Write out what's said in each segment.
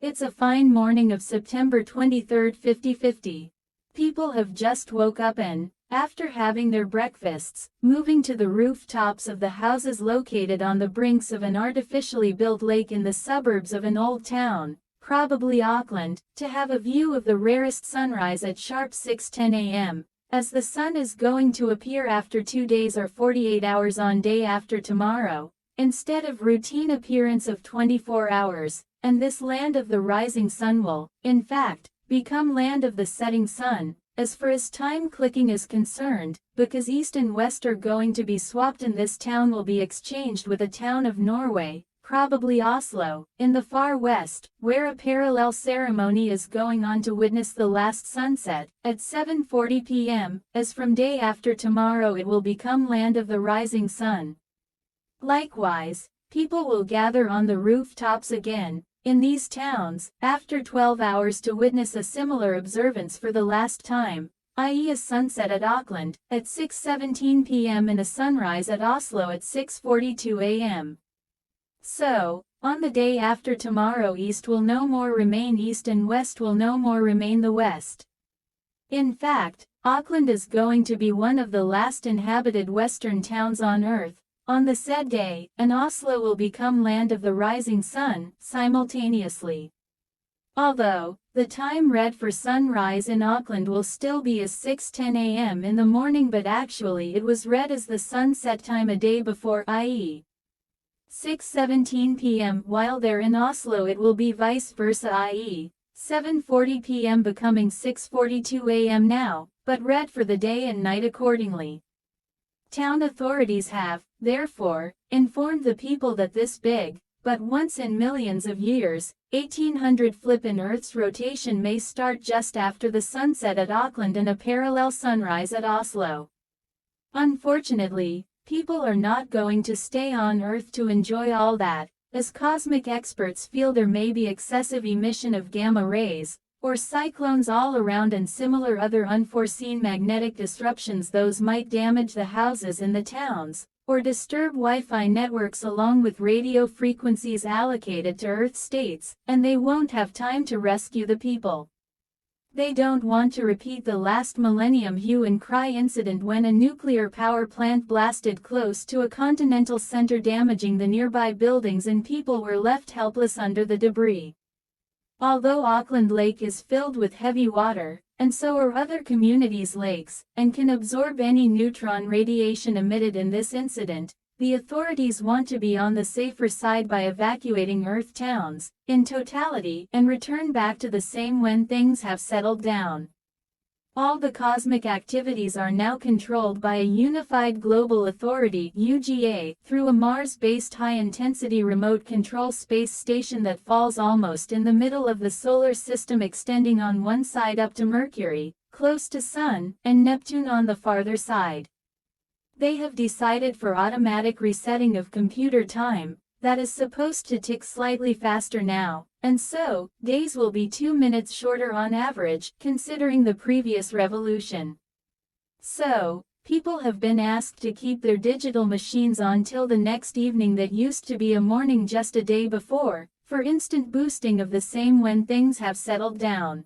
It's a fine morning of September 23, 5050. People have just woke up and, after having their breakfasts, moving to the rooftops of the houses located on the brinks of an artificially built lake in the suburbs of an old town, probably Auckland, to have a view of the rarest sunrise at sharp 6:10 a.m., as the sun is going to appear after 2 days or 48 hours on day after tomorrow, instead of routine appearance of 24 hours, and this land of the rising sun will, in fact, become land of the setting sun, as far as time clicking is concerned, because east and west are going to be swapped and this town will be exchanged with a town of Norway, probably Oslo, in the far west, where a parallel ceremony is going on to witness the last sunset, at 7:40 p.m., as from day after tomorrow it will become land of the rising sun. Likewise, people will gather on the rooftops again, in these towns, after 12 hours to witness a similar observance for the last time, i.e. a sunset at Auckland, at 6:17 p.m. and a sunrise at Oslo at 6:42 a.m. So, on the day after tomorrow east will no more remain east and west will no more remain the west. In fact, Auckland is going to be one of the last inhabited western towns on Earth, on the said day, and Oslo will become land of the rising sun, simultaneously. Although, the time read for sunrise in Auckland will still be as 6:10 a.m. in the morning, but actually it was read as the sunset time a day before, i.e. 6:17 p.m. while there in Oslo it will be vice versa, i.e. 7:40 p.m. becoming 6:42 a.m. now, but read for the day and night accordingly. Town authorities have, therefore, informed the people that this big, but once in millions of years, 1800 flip in Earth's rotation may start just after the sunset at Auckland and a parallel sunrise at Oslo. Unfortunately, people are not going to stay on Earth to enjoy all that, as cosmic experts feel there may be excessive emission of gamma rays, or cyclones all around and similar other unforeseen magnetic disruptions. Those might damage the houses in the towns, or disturb Wi-Fi networks along with radio frequencies allocated to Earth states, and they won't have time to rescue the people. They don't want to repeat the last millennium hue and cry incident when a nuclear power plant blasted close to a continental center, damaging the nearby buildings, and people were left helpless under the debris. Although Auckland Lake is filled with heavy water, and so are other communities' lakes, and can absorb any neutron radiation emitted in this incident, the authorities want to be on the safer side by evacuating Earth towns, in totality, and return back to the same when things have settled down. All the cosmic activities are now controlled by a unified global authority, UGA, through a Mars-based high-intensity remote control space station that falls almost in the middle of the solar system, extending on one side up to Mercury, close to Sun, and Neptune on the farther side. They have decided for automatic resetting of computer time, that is supposed to tick slightly faster now, and so, days will be 2 minutes shorter on average, considering the previous revolution. So, people have been asked to keep their digital machines on till the next evening that used to be a morning just a day before, for instant boosting of the same when things have settled down.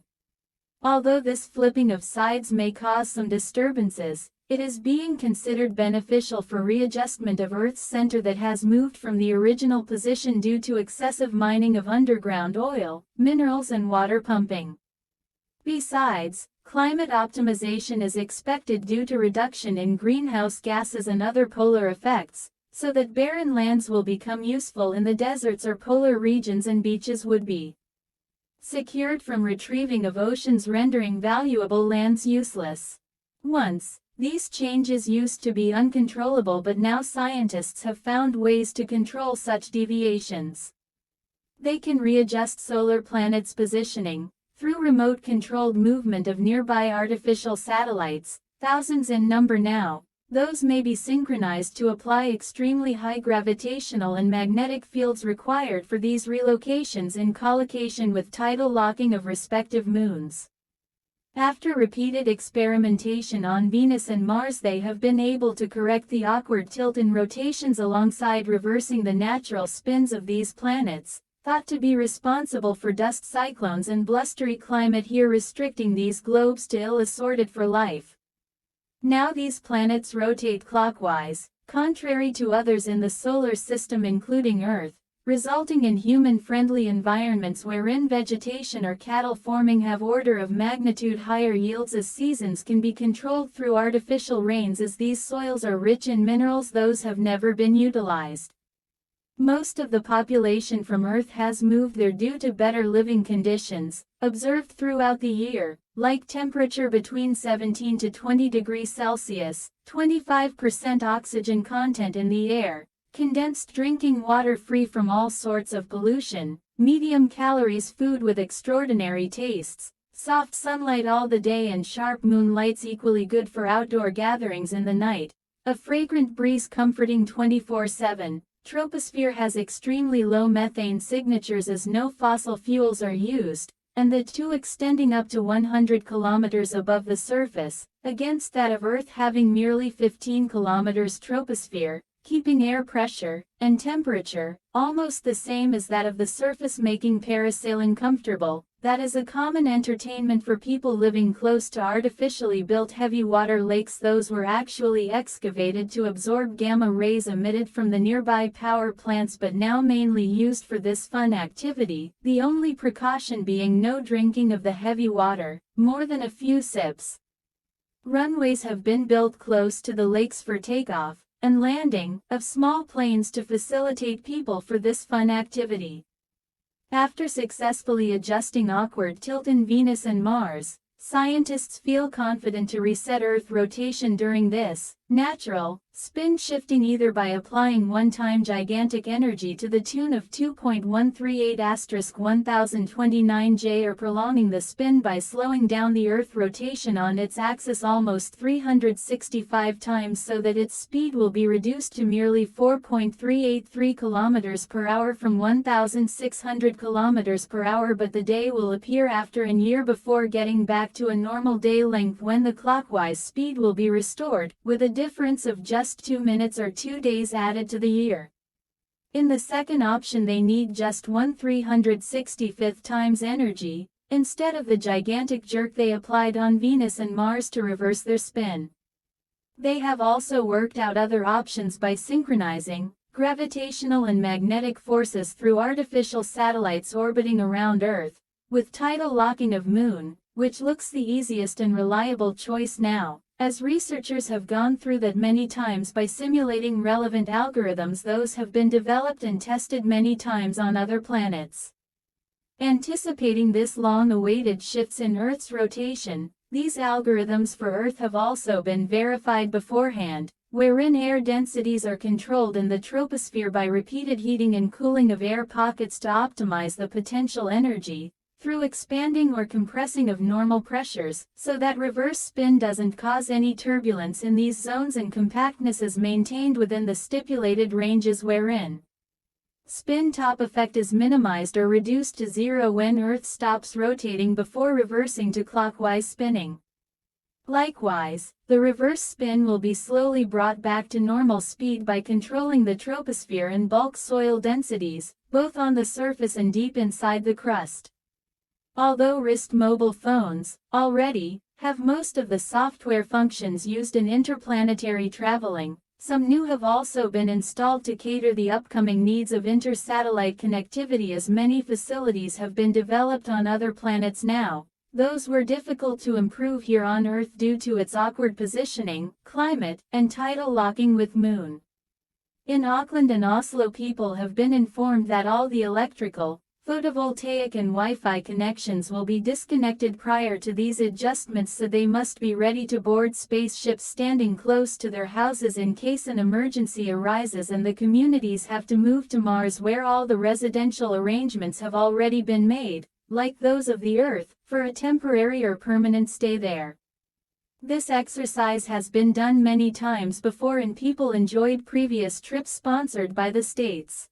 Although this flipping of sides may cause some disturbances, it is being considered beneficial for readjustment of Earth's center that has moved from the original position due to excessive mining of underground oil, minerals and water pumping. Besides, climate optimization is expected due to reduction in greenhouse gases and other polar effects, so that barren lands will become useful in the deserts or polar regions, and beaches would be secured from retrieving of oceans, rendering valuable lands useless. Once, these changes used to be uncontrollable, but now scientists have found ways to control such deviations. They can readjust solar planets' positioning, through remote-controlled movement of nearby artificial satellites, thousands in number now. Those may be synchronized to apply extremely high gravitational and magnetic fields required for these relocations in collocation with tidal locking of respective moons. After repeated experimentation on Venus and Mars, they have been able to correct the awkward tilt in rotations alongside reversing the natural spins of these planets, thought to be responsible for dust cyclones and blustery climate here, restricting these globes to ill-assorted for life. Now these planets rotate clockwise, contrary to others in the solar system including Earth, resulting in human-friendly environments wherein vegetation or cattle farming have order of magnitude higher yields, as seasons can be controlled through artificial rains, as these soils are rich in minerals those have never been utilized. Most of the population from Earth has moved there due to better living conditions, observed throughout the year, like temperature between 17 to 20 degrees Celsius, 25% oxygen content in the air, condensed drinking water free from all sorts of pollution, medium calories food with extraordinary tastes, soft sunlight all the day and sharp moonlights equally good for outdoor gatherings in the night, a fragrant breeze comforting 24/7. Troposphere has extremely low methane signatures as no fossil fuels are used, and the two extending up to 100 kilometers above the surface, against that of Earth having merely 15 kilometers troposphere, keeping air pressure and temperature almost the same as that of the surface, making parasailing comfortable. That is a common entertainment for people living close to artificially built heavy water lakes. Those were actually excavated to absorb gamma rays emitted from the nearby power plants, but now mainly used for this fun activity, the only precaution being no drinking of the heavy water, more than a few sips. Runways have been built close to the lakes for takeoff and landing of small planes to facilitate people for this fun activity. After successfully adjusting awkward tilt in Venus and Mars, scientists feel confident to reset Earth rotation during this natural spin shifting, either by applying one-time gigantic energy to the tune of 2.138*1029 J, or prolonging the spin by slowing down the Earth rotation on its axis almost 365 times so that its speed will be reduced to merely 4.383 km per hour from 1,600 km per hour. But the day will appear after a year before getting back to a normal day length, when the clockwise speed will be restored, with a difference of just 2 minutes or 2 days added to the year. In the second option they need just 1/365th times energy, instead of the gigantic jerk they applied on Venus and Mars to reverse their spin. They have also worked out other options by synchronizing gravitational and magnetic forces through artificial satellites orbiting around Earth, with tidal locking of Moon, which looks the easiest and reliable choice now, as researchers have gone through that many times by simulating relevant algorithms. Those have been developed and tested many times on other planets. Anticipating this long-awaited shifts in Earth's rotation, these algorithms for Earth have also been verified beforehand, wherein air densities are controlled in the troposphere by repeated heating and cooling of air pockets to optimize the potential energy, through expanding or compressing of normal pressures, so that reverse spin doesn't cause any turbulence in these zones, and compactness is maintained within the stipulated ranges, wherein spin top effect is minimized or reduced to zero when Earth stops rotating before reversing to clockwise spinning. Likewise, the reverse spin will be slowly brought back to normal speed by controlling the troposphere and bulk soil densities, both on the surface and deep inside the crust. Although wrist mobile phones already have most of the software functions used in interplanetary traveling, some new have also been installed to cater the upcoming needs of inter-satellite connectivity, as many facilities have been developed on other planets now. Those were difficult to improve here on Earth due to its awkward positioning, climate, and tidal locking with Moon. In Auckland and Oslo, people have been informed that all the electrical, photovoltaic and Wi-Fi connections will be disconnected prior to these adjustments, so they must be ready to board spaceships standing close to their houses in case an emergency arises, and the communities have to move to Mars, where all the residential arrangements have already been made, like those of the Earth, for a temporary or permanent stay there. This exercise has been done many times before, and people enjoyed previous trips sponsored by the states.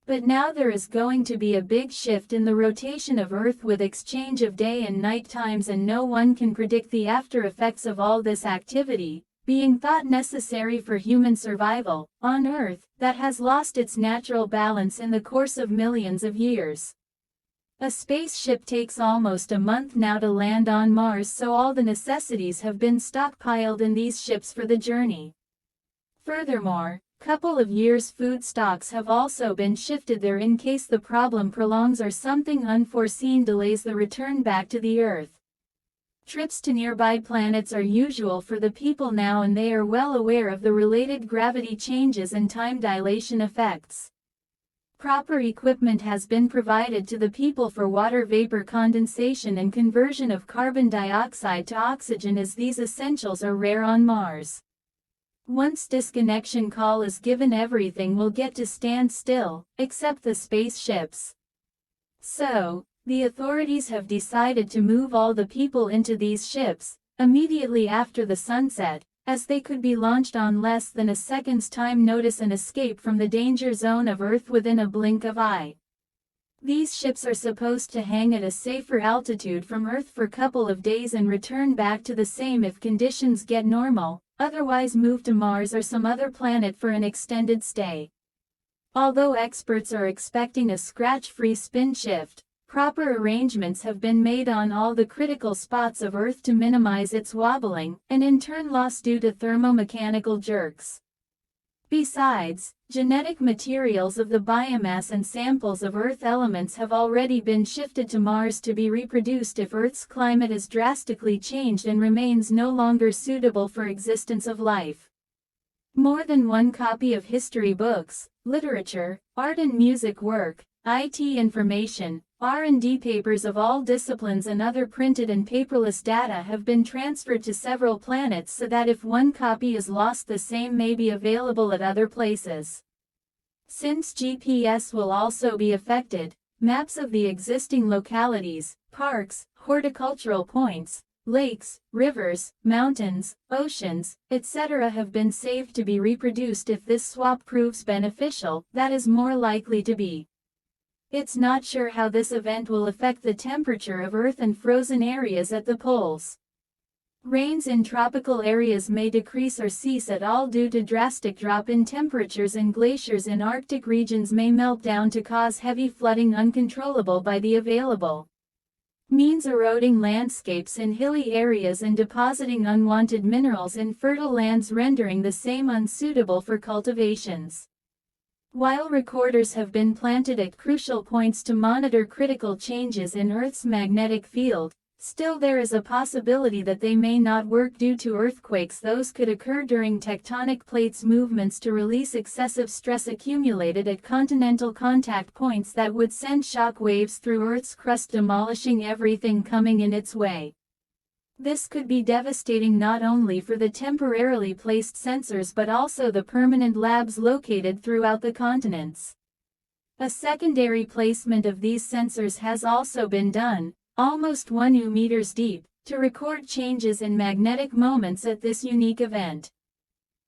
But now there is going to be a big shift in the rotation of Earth, with exchange of day and night times, and no one can predict the after effects of all this activity, being thought necessary for human survival, on Earth, that has lost its natural balance in the course of millions of years. A spaceship takes almost a month now to land on Mars, so all the necessities have been stockpiled in these ships for the journey. Furthermore, couple of years' food stocks have also been shifted there in case the problem prolongs or something unforeseen delays the return back to the Earth. Trips to nearby planets are usual for the people now, and they are well aware of the related gravity changes and time dilation effects. Proper equipment has been provided to the people for water vapor condensation and conversion of carbon dioxide to oxygen, as these essentials are rare on Mars. Once disconnection call is given, everything will get to stand still, except the spaceships. So, the authorities have decided to move all the people into these ships, immediately after the sunset, as they could be launched on less than a second's time notice and escape from the danger zone of Earth within a blink of eye. These ships are supposed to hang at a safer altitude from Earth for a couple of days and return back to the same if conditions get normal, otherwise move to Mars or some other planet for an extended stay. Although experts are expecting a scratch-free spin shift, proper arrangements have been made on all the critical spots of Earth to minimize its wobbling, and in turn loss due to thermomechanical jerks. Besides, genetic materials of the biomass and samples of Earth elements have already been shifted to Mars to be reproduced if Earth's climate is drastically changed and remains no longer suitable for existence of life. More than one copy of history books, literature, art and music work, IT information, R&D papers of all disciplines and other printed and paperless data have been transferred to several planets so that if one copy is lost, the same may be available at other places. Since GPS will also be affected, maps of the existing localities, parks, horticultural points, lakes, rivers, mountains, oceans, etc. have been saved to be reproduced if this swap proves beneficial. That is more likely to be. It's not sure how this event will affect the temperature of Earth and frozen areas at the poles. Rains in tropical areas may decrease or cease at all due to drastic drop in temperatures, and glaciers in Arctic regions may melt down to cause heavy flooding uncontrollable by the available means, eroding landscapes in hilly areas and depositing unwanted minerals in fertile lands, rendering the same unsuitable for cultivations. While recorders have been planted at crucial points to monitor critical changes in Earth's magnetic field, still there is a possibility that they may not work due to earthquakes. Those could occur during tectonic plates movements to release excessive stress accumulated at continental contact points that would send shock waves through Earth's crust, demolishing everything coming in its way. This could be devastating not only for the temporarily placed sensors but also the permanent labs located throughout the continents. A secondary placement of these sensors has also been done, almost 1 meters deep, to record changes in magnetic moments at this unique event.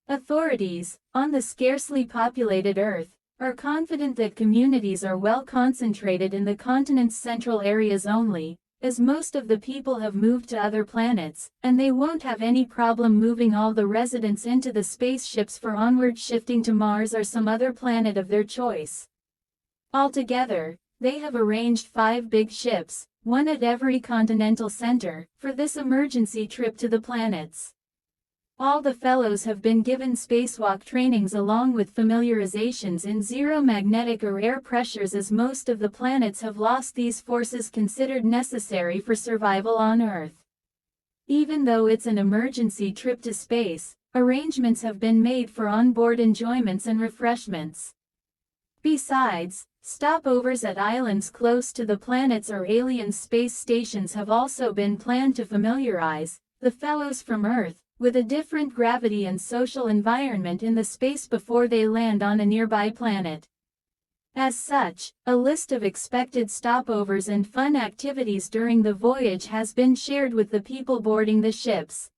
Authorities, on the scarcely populated Earth, are confident that communities are well concentrated in the continent's central areas only, as most of the people have moved to other planets, and they won't have any problem moving all the residents into the spaceships for onward shifting to Mars or some other planet of their choice. Altogether, they have arranged 5 big ships, one at every continental center, for this emergency trip to the planets. All the fellows have been given spacewalk trainings along with familiarizations in zero magnetic or air pressures, as most of the planets have lost these forces considered necessary for survival on Earth. Even though it's an emergency trip to space, arrangements have been made for onboard enjoyments and refreshments. Besides, stopovers at islands close to the planets or alien space stations have also been planned to familiarize the fellows from Earth with a different gravity and social environment in the space before they land on a nearby planet. As such, a list of expected stopovers and fun activities during the voyage has been shared with the people boarding the ships.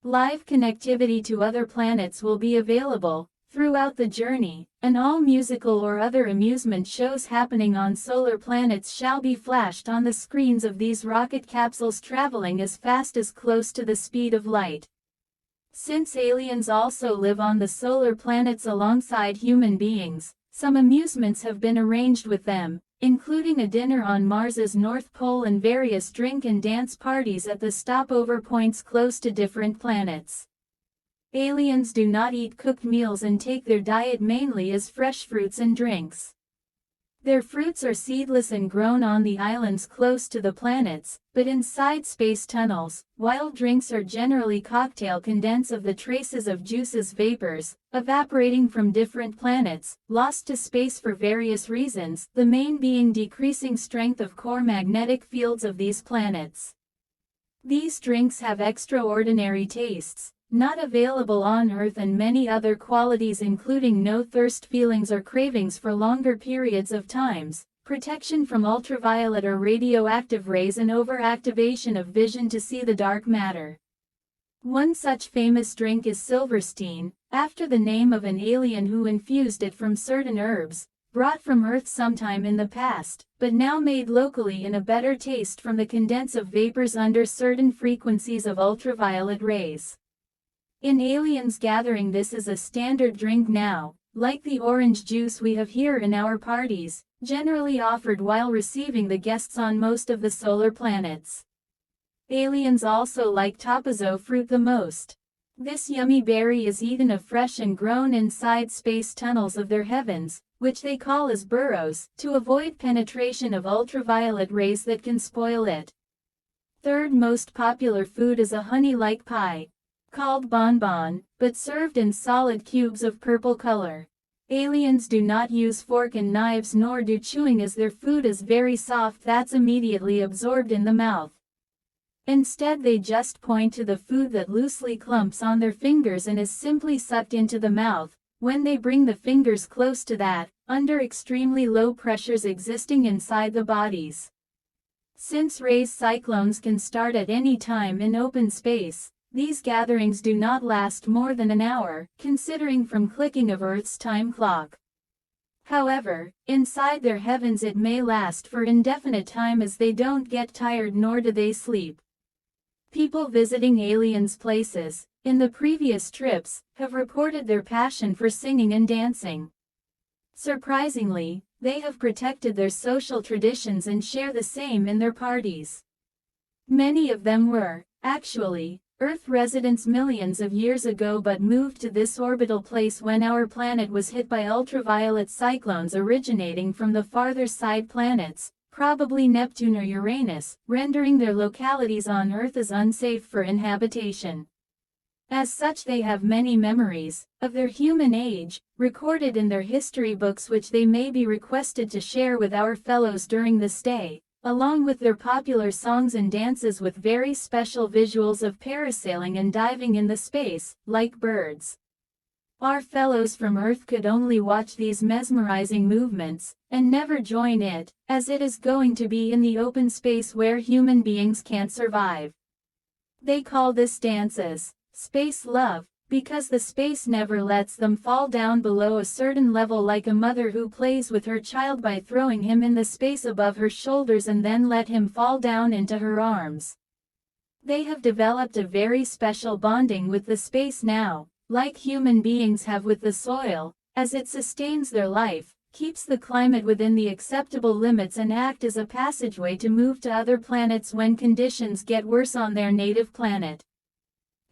Live connectivity to other planets will be available throughout the journey, and all musical or other amusement shows happening on solar planets shall be flashed on the screens of these rocket capsules traveling as fast as close to the speed of light. Since aliens also live on the solar planets alongside human beings, some amusements have been arranged with them, including a dinner on Mars's North Pole and various drink and dance parties at the stopover points close to different planets. Aliens do not eat cooked meals and take their diet mainly as fresh fruits and drinks. Their fruits are seedless and grown on the islands close to the planets, but inside space tunnels, while drinks are generally cocktail condensed of the traces of juices vapors, evaporating from different planets, lost to space for various reasons, the main being decreasing strength of core magnetic fields of these planets. These drinks have extraordinary tastes, not available on Earth, and many other qualities including no thirst feelings or cravings for longer periods of times, protection from ultraviolet or radioactive rays, and overactivation of vision to see the dark matter. One such famous drink is Silverstein, after the name of an alien who infused it from certain herbs, brought from Earth sometime in the past, but now made locally in a better taste from the condense of vapors under certain frequencies of ultraviolet rays. In aliens gathering, this is a standard drink now, like the orange juice we have here in our parties, generally offered while receiving the guests on most of the solar planets. Aliens also like topazo fruit the most. This yummy berry is eaten afresh and grown inside space tunnels of their heavens, which they call as burrows, to avoid penetration of ultraviolet rays that can spoil it. Third most popular food is a honey-like pie, called bonbon, but served in solid cubes of purple color. Aliens do not use fork and knives, nor do chewing, as their food is very soft that's immediately absorbed in the mouth. Instead they just point to the food that loosely clumps on their fingers and is simply sucked into the mouth. When they bring the fingers close to that, under extremely low pressures existing inside the bodies. Since rays cyclones can start at any time in open space, these gatherings do not last more than an hour, considering from clicking of Earth's time clock. However, inside their heavens it may last for indefinite time, as they don't get tired nor do they sleep. People visiting aliens' places, in the previous trips, have reported their passion for singing and dancing. Surprisingly, they have protected their social traditions and share the same in their parties. Many of them were, actually, Earth residents millions of years ago, but moved to this orbital place when our planet was hit by ultraviolet cyclones originating from the farther side planets, probably Neptune or Uranus, rendering their localities on Earth as unsafe for inhabitation. As such, they have many memories of their human age, recorded in their history books, which they may be requested to share with our fellows during the stay, along with their popular songs and dances with very special visuals of parasailing and diving in the space, like birds. Our fellows from Earth could only watch these mesmerizing movements, and never join it, as it is going to be in the open space where human beings can't survive. They call this dance as space love, because the space never lets them fall down below a certain level, like a mother who plays with her child by throwing him in the space above her shoulders and then let him fall down into her arms. They have developed a very special bonding with the space now, like human beings have with the soil, as it sustains their life, keeps the climate within the acceptable limits, and act as a passageway to move to other planets when conditions get worse on their native planet.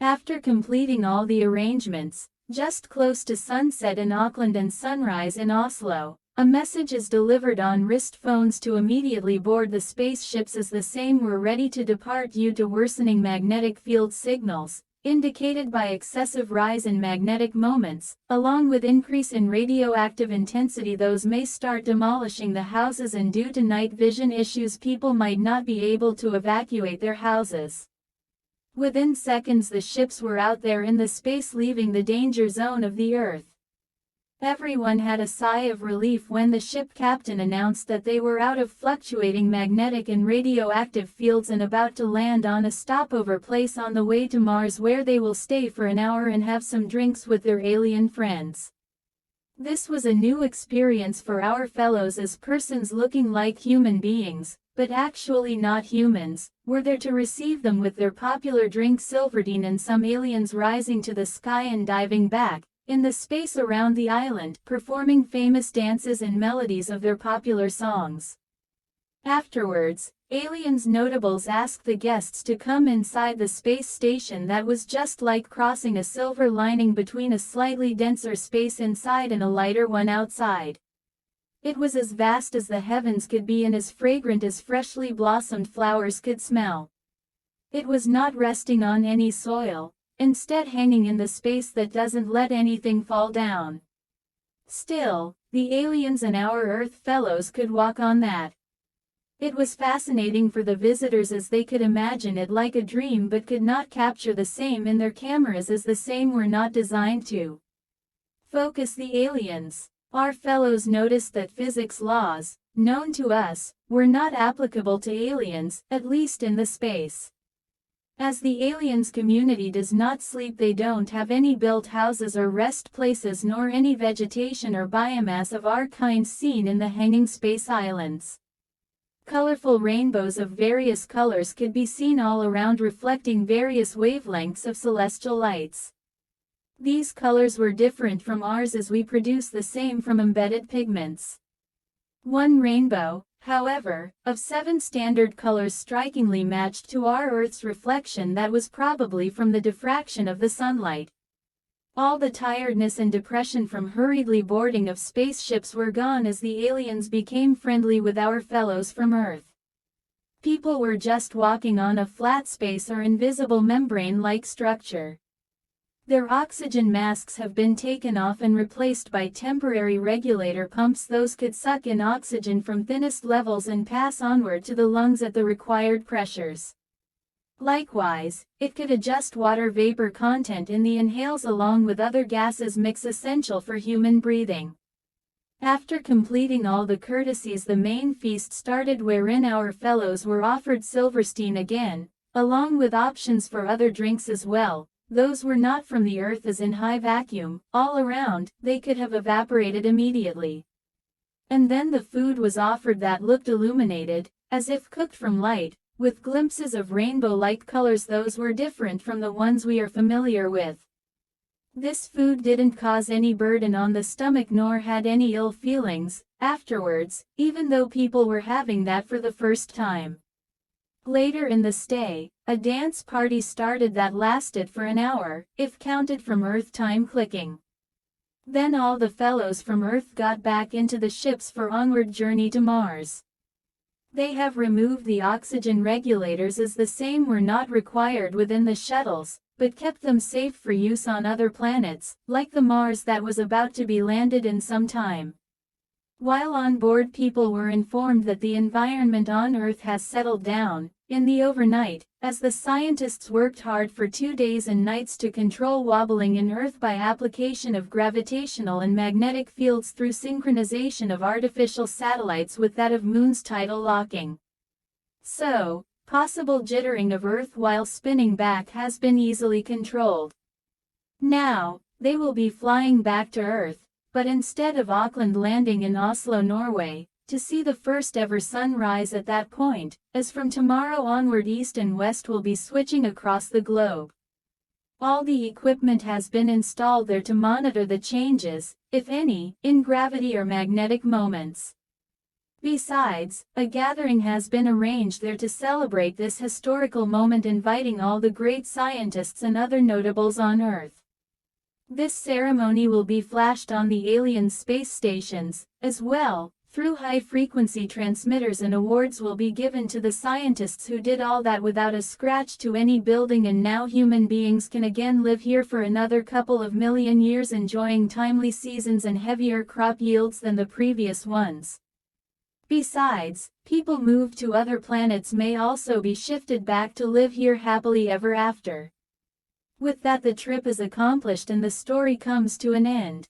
After completing all the arrangements, just close to sunset in Auckland and sunrise in Oslo, a message is delivered on wrist phones to immediately board the spaceships, as the same were ready to depart due to worsening magnetic field signals, indicated by excessive rise in magnetic moments, along with increase in radioactive intensity. Those may start demolishing the houses, and due to night vision issues people might not be able to evacuate their houses. Within seconds the ships were out there in the space, leaving the danger zone of the Earth. Everyone had a sigh of relief when the ship captain announced that they were out of fluctuating magnetic and radioactive fields and about to land on a stopover place on the way to Mars, where they will stay for an hour and have some drinks with their alien friends. This was a new experience for our fellows, as persons looking like human beings, but actually not humans, were there to receive them with their popular drink Silverdine and some aliens rising to the sky and diving back, in the space around the island, performing famous dances and melodies of their popular songs. Afterwards, aliens notables asked the guests to come inside the space station that was just like crossing a silver lining between a slightly denser space inside and a lighter one outside. It was as vast as the heavens could be and as fragrant as freshly blossomed flowers could smell. It was not resting on any soil, instead hanging in the space that doesn't let anything fall down. Still, the aliens and our Earth fellows could walk on that. It was fascinating for the visitors as they could imagine it like a dream but could not capture the same in their cameras as the same were not designed to focus the aliens. Our fellows noticed that physics laws, known to us, were not applicable to aliens, at least in the space. As the aliens community does not sleep, they don't have any built houses or rest places nor any vegetation or biomass of our kind seen in the hanging space islands. Colorful rainbows of various colors could be seen all around, reflecting various wavelengths of celestial lights. These colors were different from ours as we produce the same from embedded pigments. One rainbow, however, of 7 standard colors strikingly matched to our Earth's reflection that was probably from the diffraction of the sunlight. All the tiredness and depression from hurriedly boarding of spaceships were gone as the aliens became friendly with our fellows from Earth. People were just walking on a flat space or invisible membrane-like structure. Their oxygen masks have been taken off and replaced by temporary regulator pumps. Those could suck in oxygen from thinnest levels and pass onward to the lungs at the required pressures. Likewise, it could adjust water vapor content in the inhales along with other gases mix essential for human breathing. After completing all the courtesies, the main feast started, wherein our fellows were offered Silverstein again, along with options for other drinks as well. Those were not from the Earth, as in high vacuum, all around, they could have evaporated immediately. And then the food was offered that looked illuminated, as if cooked from light, with glimpses of rainbow-like colors. Those were different from the ones we are familiar with. This food didn't cause any burden on the stomach nor had any ill feelings afterwards, even though people were having that for the first time. Later in the stay, a dance party started that lasted for an hour, if counted from Earth time clicking. Then all the fellows from Earth got back into the ships for onward journey to Mars. They have removed the oxygen regulators as the same were not required within the shuttles, but kept them safe for use on other planets, like the Mars that was about to be landed in some time. While on board, people were informed that the environment on Earth has settled down in the overnight, as the scientists worked hard for 2 days and nights to control wobbling in Earth by application of gravitational and magnetic fields through synchronization of artificial satellites with that of Moon's tidal locking. So, possible jittering of Earth while spinning back has been easily controlled. Now, they will be flying back to Earth, but instead of Auckland landing in Oslo, Norway, to see the first ever sunrise at that point, as from tomorrow onward east and west will be switching across the globe. All the equipment has been installed there to monitor the changes, if any, in gravity or magnetic moments. Besides, a gathering has been arranged there to celebrate this historical moment, inviting all the great scientists and other notables on Earth. This ceremony will be flashed on the alien space stations, as well, through high-frequency transmitters, and awards will be given to the scientists who did all that without a scratch to any building, and now human beings can again live here for another couple of million years, enjoying timely seasons and heavier crop yields than the previous ones. Besides, people moved to other planets may also be shifted back to live here happily ever after. With that, the trip is accomplished and the story comes to an end.